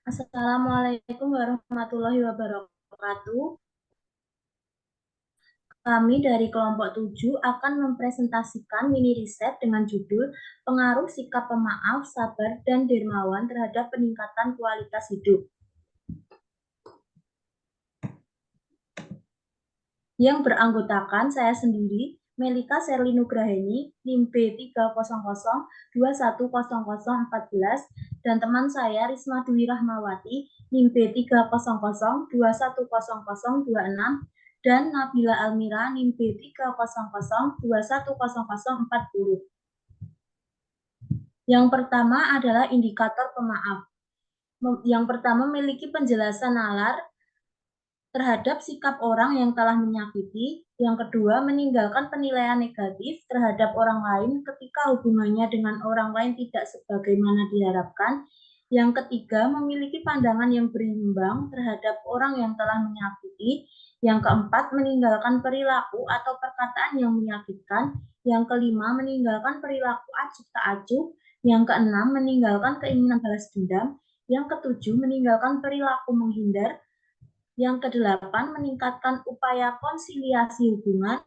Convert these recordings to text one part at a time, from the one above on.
Assalamualaikum warahmatullahi wabarakatuh. Kami dari kelompok 7 akan mempresentasikan mini riset dengan judul Pengaruh Sikap Pemaaf, Sabar, dan Dermawan terhadap Peningkatan Kualitas Hidup. Yang beranggotakan saya sendiri, Melika Serli Nugraheni, NIM B300210014, dan teman saya Risma Dwi Rahmawati, NIM B300210026, dan Nabila Almira, NIM B300210040. Yang pertama adalah indikator pemaaf. Yang pertama memiliki penjelasan nalar terhadap sikap orang yang telah menyakiti. Yang kedua, meninggalkan penilaian negatif terhadap orang lain ketika hubungannya dengan orang lain tidak sebagaimana diharapkan. Yang ketiga, memiliki pandangan yang berimbang terhadap orang yang telah menyakiti. Yang keempat, meninggalkan perilaku atau perkataan yang menyakitkan. Yang kelima, meninggalkan perilaku acuh tak acuh. Yang keenam, meninggalkan keinginan balas dendam. Yang ketujuh, meninggalkan perilaku menghindar. Yang kedelapan, meningkatkan upaya konsiliasi hubungan.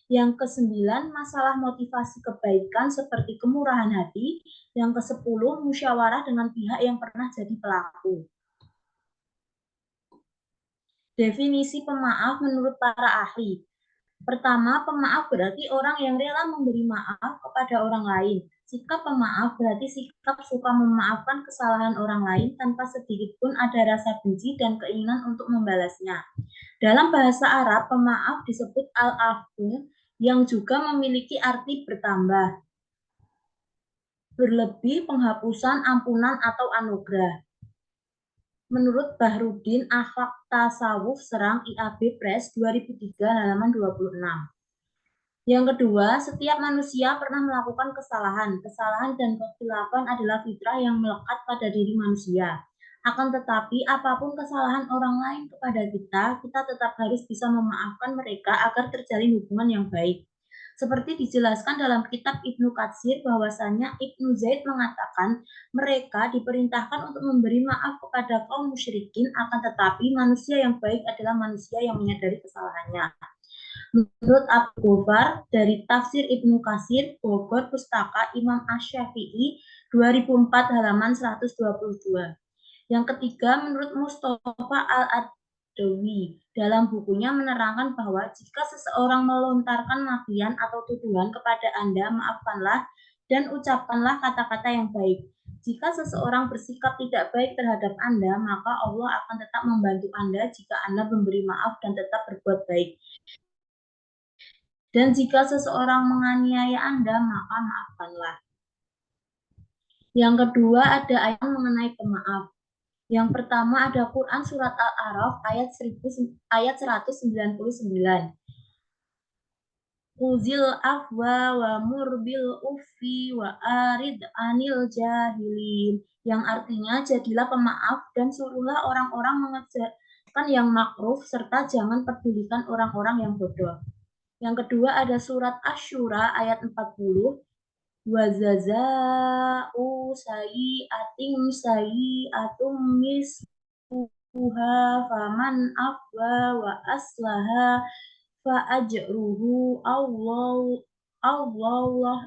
Yang kesembilan, masalah motivasi kebaikan seperti kemurahan hati. Yang kesepuluh, musyawarah dengan pihak yang pernah jadi pelaku. Definisi pemaaf menurut para ahli. Pertama, pemaaf berarti orang yang rela memberi maaf kepada orang lain. Sikap pemaaf berarti sikap suka memaafkan kesalahan orang lain tanpa sedikit pun ada rasa benci dan keinginan untuk membalasnya. Dalam bahasa Arab, pemaaf disebut al-afu yang juga memiliki arti bertambah, berlebih, penghapusan, ampunan, atau anugerah. Menurut Bahrudin Akhlak Tasawuf Serang IAB Press 2003 halaman 26. Yang kedua, setiap manusia pernah melakukan kesalahan. Kesalahan dan kekhilafan adalah fitrah yang melekat pada diri manusia. Akan tetapi, apapun kesalahan orang lain kepada kita, kita tetap harus bisa memaafkan mereka agar terjalin hubungan yang baik. Seperti dijelaskan dalam kitab Ibnu Katsir bahwasanya Ibnu Zaid mengatakan mereka diperintahkan untuk memberi maaf kepada kaum musyrikin, akan tetapi manusia yang baik adalah manusia yang menyadari kesalahannya. Menurut Abu Ghofar dari Tafsir Ibnu Katsir, Bogor, Pustaka Imam Asy-Syafi'i 2004 halaman 122. Yang ketiga, menurut Mustafa Al-Adawi dalam bukunya menerangkan bahwa jika seseorang melontarkan makian atau tuduhan kepada Anda, maafkanlah dan ucapkanlah kata-kata yang baik. Jika seseorang bersikap tidak baik terhadap Anda, maka Allah akan tetap membantu Anda jika Anda memberi maaf dan tetap berbuat baik. Dan jika seseorang menganiaya Anda, maka maafkanlah. Yang kedua, ada ayat mengenai pemaaf. Yang pertama ada Quran Surat Al-A'raf ayat 199. Uzil afwa wa murbil ufi wa arid anil jahilin. Yang artinya, jadilah pemaaf dan suruhlah orang-orang mengerjakan yang makruf serta jangan pedulikan orang-orang yang bodoh. Yang kedua ada surat Asy-Syura ayat 40. Wa jaza'u sayyi'atin sayyi'atum misluha faman afwa wa aslaha fa ajruhu Allah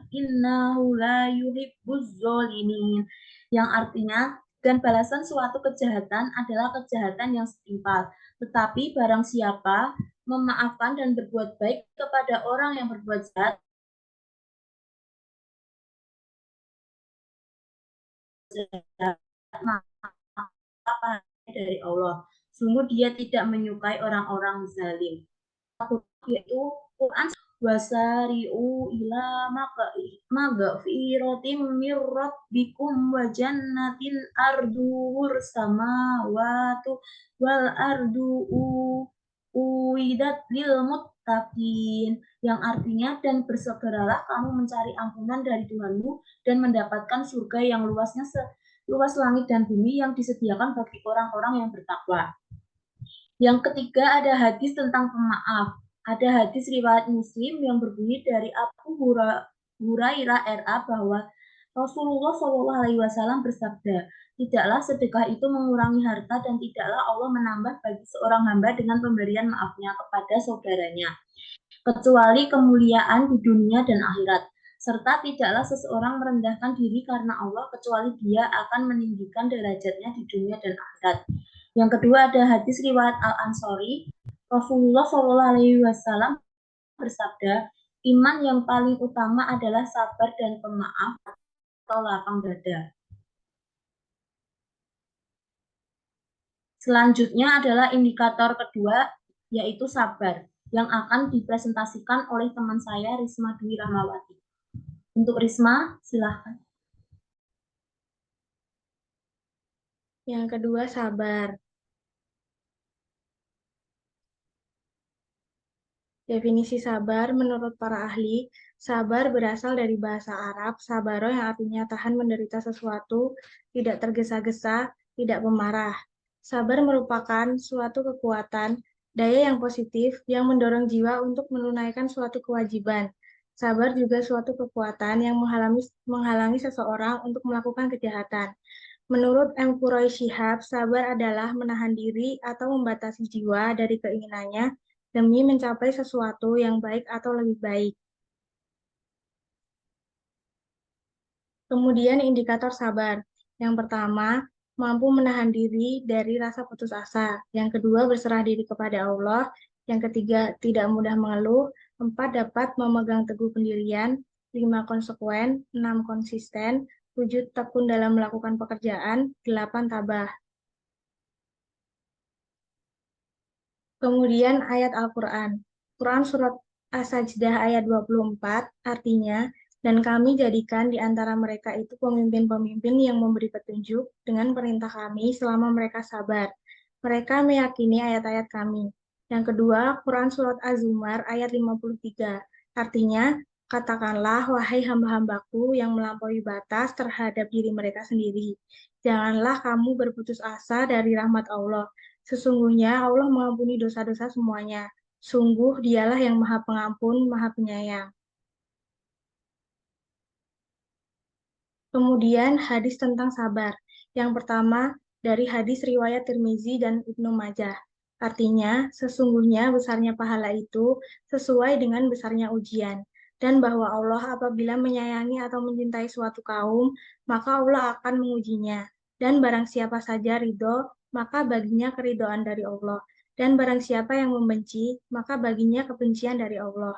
innahu la yuhibbuz zalimin. Yang artinya, dan balasan suatu kejahatan adalah kejahatan yang setimpal. Tetapi barang siapa memaafkan dan berbuat baik kepada orang yang berbuat jahat, maka dari Allah. Sungguh dia tidak menyukai orang-orang zalim. Yaitu Quran wasari'u ila magfiratim mir rabbikum wa jannatin arduhur samawatu wal ardu uidat lil muttaqin, yang artinya dan bersegeralah kamu mencari ampunan dari Tuhanmu dan mendapatkan surga yang luasnya seluas langit dan bumi yang disediakan bagi orang-orang yang bertakwa. Yang ketiga ada hadis tentang pemaaf. Ada hadis riwayat Muslim yang berbunyi dari Abu Hurairah RA bahwa Rasulullah Shallallahu Alaihi Wasallam bersabda, tidaklah sedekah itu mengurangi harta dan tidaklah Allah menambah bagi seorang hamba dengan pemberian maafnya kepada saudaranya, kecuali kemuliaan di dunia dan akhirat. Serta tidaklah seseorang merendahkan diri karena Allah kecuali dia akan meninggikan derajatnya di dunia dan akhirat. Yang kedua ada hadis riwayat Al-Ansori, Rasulullah Shallallahu Alaihi Wasallam bersabda, iman yang paling utama adalah sabar dan pemaaf atau lapang dada. Selanjutnya adalah indikator kedua, yaitu sabar, yang akan dipresentasikan oleh teman saya, Risma Dwi Rahmawati. Untuk Risma, silahkan. Yang kedua, sabar. Definisi sabar menurut para ahli, sabar berasal dari bahasa Arab, sabaro yang artinya tahan menderita sesuatu, tidak tergesa-gesa, tidak pemarah. Sabar merupakan suatu kekuatan, daya yang positif yang mendorong jiwa untuk menunaikan suatu kewajiban. Sabar juga suatu kekuatan yang menghalangi seseorang untuk melakukan kejahatan. Menurut M. Quraish Shihab, sabar adalah menahan diri atau membatasi jiwa dari keinginannya demi mencapai sesuatu yang baik atau lebih baik. Kemudian indikator sabar. Yang pertama, mampu menahan diri dari rasa putus asa. Yang kedua, berserah diri kepada Allah. Yang ketiga, tidak mudah mengeluh. 4, dapat memegang teguh pendirian. 5, konsekuen. 6, konsisten. 7, tekun dalam melakukan pekerjaan. 8, tabah. Kemudian ayat Al-Quran. Quran surat As-Sajdah ayat 24 artinya, dan kami jadikan di antara mereka itu pemimpin-pemimpin yang memberi petunjuk dengan perintah kami selama mereka sabar. Mereka meyakini ayat-ayat kami. Yang kedua, Quran surat Az-Zumar ayat 53. Artinya, katakanlah, wahai hamba-hambaku yang melampaui batas terhadap diri mereka sendiri. Janganlah kamu berputus asa dari rahmat Allah. Sesungguhnya Allah mengampuni dosa-dosa semuanya. Sungguh dialah yang maha pengampun, maha penyayang. Kemudian hadis tentang sabar. Yang pertama dari hadis riwayat Tirmizi dan Ibnu Majah. Artinya, sesungguhnya besarnya pahala itu sesuai dengan besarnya ujian. Dan bahwa Allah apabila menyayangi atau mencintai suatu kaum, maka Allah akan mengujinya. Dan barang siapa saja ridho, maka baginya keridoan dari Allah. Dan barang siapa yang membenci, maka baginya kebencian dari Allah.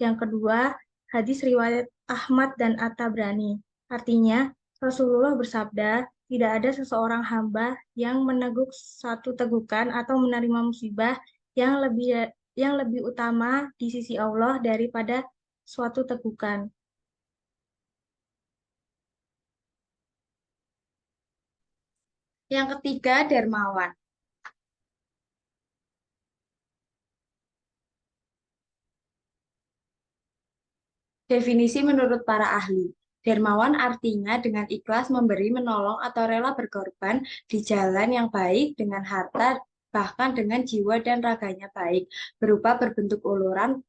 Yang kedua, hadis riwayat Ahmad dan At-Tabrani. Artinya, Rasulullah bersabda, tidak ada seseorang hamba yang meneguk satu tegukan atau menerima musibah yang lebih utama di sisi Allah daripada suatu tegukan. Yang ketiga, dermawan. Definisi menurut para ahli. Dermawan artinya dengan ikhlas memberi, menolong, atau rela berkorban di jalan yang baik dengan harta, bahkan dengan jiwa dan raganya baik, berupa berbentuk uluran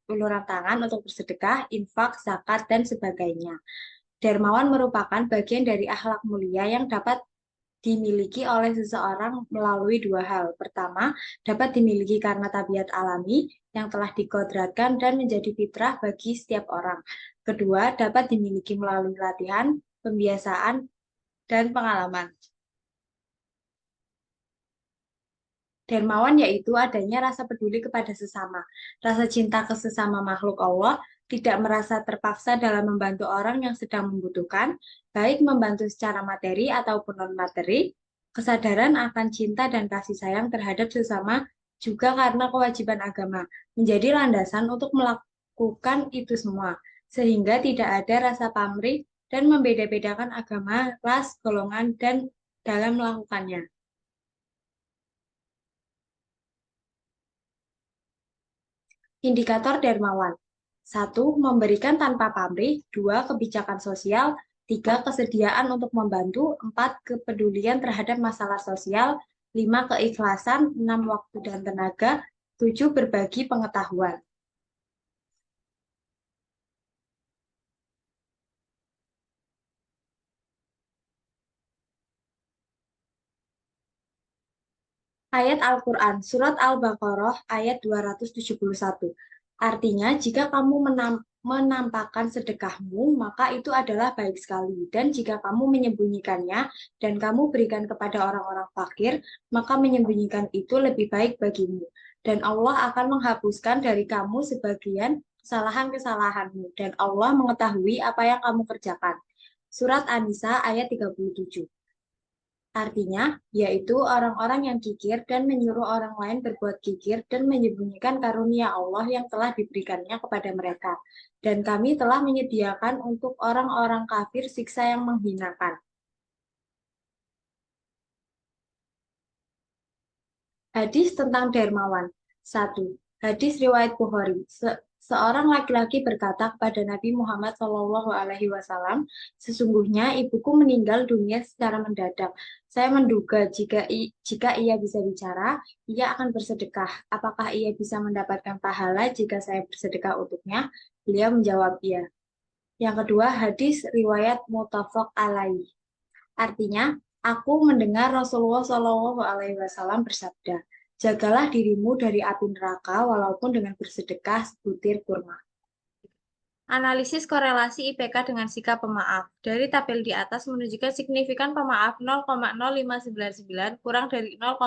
tangan untuk bersedekah, infak, zakat, dan sebagainya. Dermawan merupakan bagian dari akhlak mulia yang dapat dimiliki oleh seseorang melalui dua hal. Pertama, dapat dimiliki karena tabiat alami yang telah dikodratkan dan menjadi fitrah bagi setiap orang. Kedua, dapat dimiliki melalui latihan, pembiasaan, dan pengalaman. Dermawan yaitu adanya rasa peduli kepada sesama, rasa cinta ke sesama makhluk Allah, tidak merasa terpaksa dalam membantu orang yang sedang membutuhkan, baik membantu secara materi ataupun non-materi, kesadaran akan cinta dan kasih sayang terhadap sesama juga karena kewajiban agama, menjadi landasan untuk melakukan itu semua, sehingga tidak ada rasa pamrih dan membeda-bedakan agama, ras, golongan, dan dalam melakukannya. Indikator dermawan. 1. Memberikan tanpa pamrih. 2. Kebijakan sosial. 3. Kesediaan untuk membantu. 4. Kepedulian terhadap masalah sosial. 5. Keikhlasan. 6. Waktu dan tenaga. 7. Berbagi pengetahuan. Ayat Al-Quran, Surat Al-Baqarah ayat 271. Artinya, jika kamu menampakkan sedekahmu, maka itu adalah baik sekali. Dan jika kamu menyembunyikannya dan kamu berikan kepada orang-orang fakir, maka menyembunyikan itu lebih baik bagimu. Dan Allah akan menghapuskan dari kamu sebagian kesalahan-kesalahanmu. Dan Allah mengetahui apa yang kamu kerjakan. Surat An-Nisa ayat 37. Artinya, yaitu orang-orang yang kikir dan menyuruh orang lain berbuat kikir dan menyembunyikan karunia Allah yang telah diberikannya kepada mereka. Dan kami telah menyediakan untuk orang-orang kafir siksa yang menghinakan. Hadis tentang dermawan. 1. Hadis riwayat Bukhari. Seorang laki-laki berkata kepada Nabi Muhammad SAW, sesungguhnya ibuku meninggal dunia secara mendadak. Saya menduga jika ia bisa bicara, ia akan bersedekah. Apakah ia bisa mendapatkan pahala jika saya bersedekah untuknya? Beliau menjawab iya. Yang kedua, hadis riwayat muttafaq alaih. Artinya, aku mendengar Rasulullah SAW bersabda, jagalah dirimu dari api neraka walaupun dengan bersedekah sebutir kurma. Analisis korelasi IPK dengan sikap pemaaf. Dari tabel di atas menunjukkan signifikan pemaaf 0,0599 kurang dari 0,05.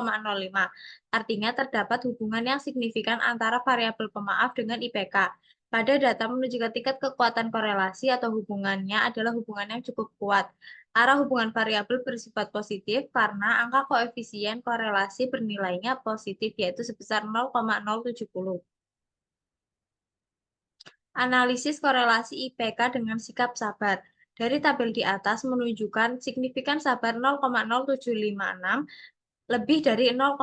Artinya terdapat hubungan yang signifikan antara variabel pemaaf dengan IPK. Pada data menunjukkan tingkat kekuatan korelasi atau hubungannya adalah hubungan yang cukup kuat. Arah hubungan variabel bersifat positif karena angka koefisien korelasi bernilainya positif yaitu sebesar 0,070. Analisis korelasi IPK dengan sikap sabar. Dari tabel di atas menunjukkan signifikan sabar 0,0756 lebih dari 0,05.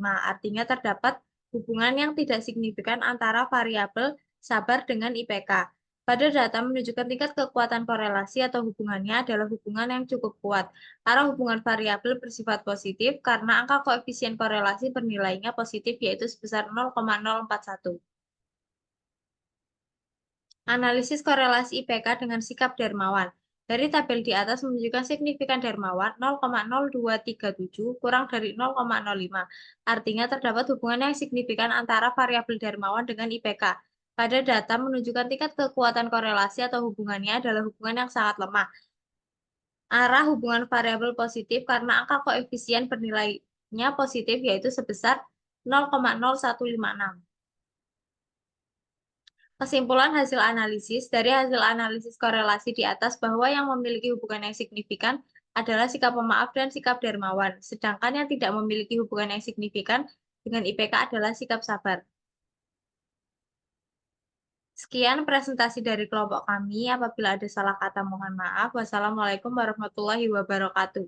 Artinya terdapat hubungan yang tidak signifikan antara variabel sabar dengan IPK. Pada data menunjukkan tingkat kekuatan korelasi atau hubungannya adalah hubungan yang cukup kuat. Arah hubungan variabel bersifat positif karena angka koefisien korelasi bernilainya positif yaitu sebesar 0,041. Analisis korelasi IPK dengan sikap dermawan. Dari tabel di atas menunjukkan signifikan dermawan 0,0237 kurang dari 0,05. Artinya terdapat hubungan yang signifikan antara variabel dermawan dengan IPK. Pada data menunjukkan tingkat kekuatan korelasi atau hubungannya adalah hubungan yang sangat lemah. Arah hubungan variabel positif karena angka koefisien bernilainya positif yaitu sebesar 0,0156. Kesimpulan hasil analisis, dari hasil analisis korelasi di atas bahwa yang memiliki hubungan yang signifikan adalah sikap pemaaf dan sikap dermawan, sedangkan yang tidak memiliki hubungan yang signifikan dengan IPK adalah sikap sabar. Sekian presentasi dari kelompok kami. Apabila ada salah kata mohon maaf. Wassalamualaikum warahmatullahi wabarakatuh.